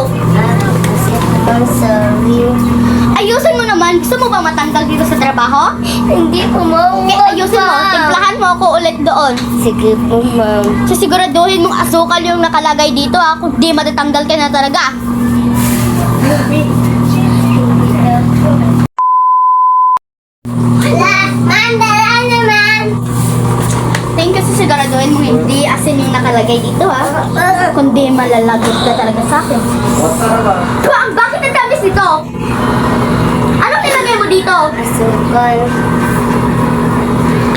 Kasi I'm sorry. Ayusin mo naman. Gusto mo ba matanggal dito sa trabaho? Hindi po, ma'am. Kaya ayusin mo. Timplahan mo ako ulit doon. Sige po, ma'am. So siguraduhin mong asukal yung nakalagay dito ha. Kung di matatanggal ka na talaga. Wala, ma'am. Dala naman. Thank you. So siguraduhin mong hindi asin yung nakalagay dito ha. Kundi malalagot ka talaga sa akin. Tuwang, bakit ang tamis nito? Anong nilagay mo dito? Asukal.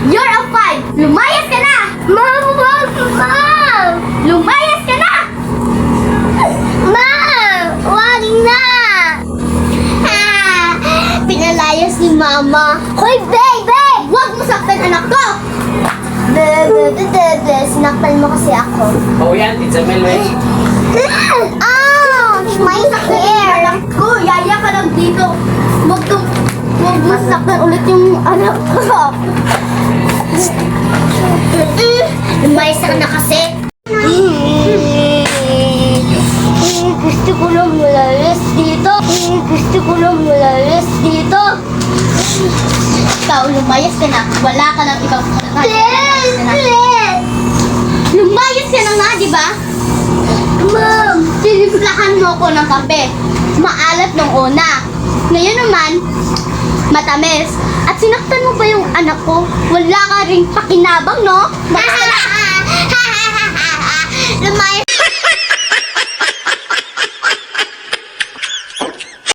You're a 5. Lumayas ka na! Ma'am, wag, ma'am. Lumayas ka na! Ma'am, wag na. Ah, pinalayas ni Mama. Hoy, baby! Huwag mo saktan anak ko! Bebe, sinaktan mo kasi ako. Oh, yan. It's a Melway. Ouch! My hair! Anak ko, yaya ka lang dito. Huwag mo saktan ulit yung anak ko. Lumayas ka na kasi. Gusto ko lang malalas dito. Gusto ko lang malalas dito. Ikaw, lumayas ka na. Wala ka ng ibang Please, please. Lumayas ka na nga, di ba? Ma'am. Tinimplahan mo ko ng kape. Maalat nung una. Ngayon naman, matamis. At sinaktan mo ba yung anak ko? Wala ka ring pakinabang, no? Lumayas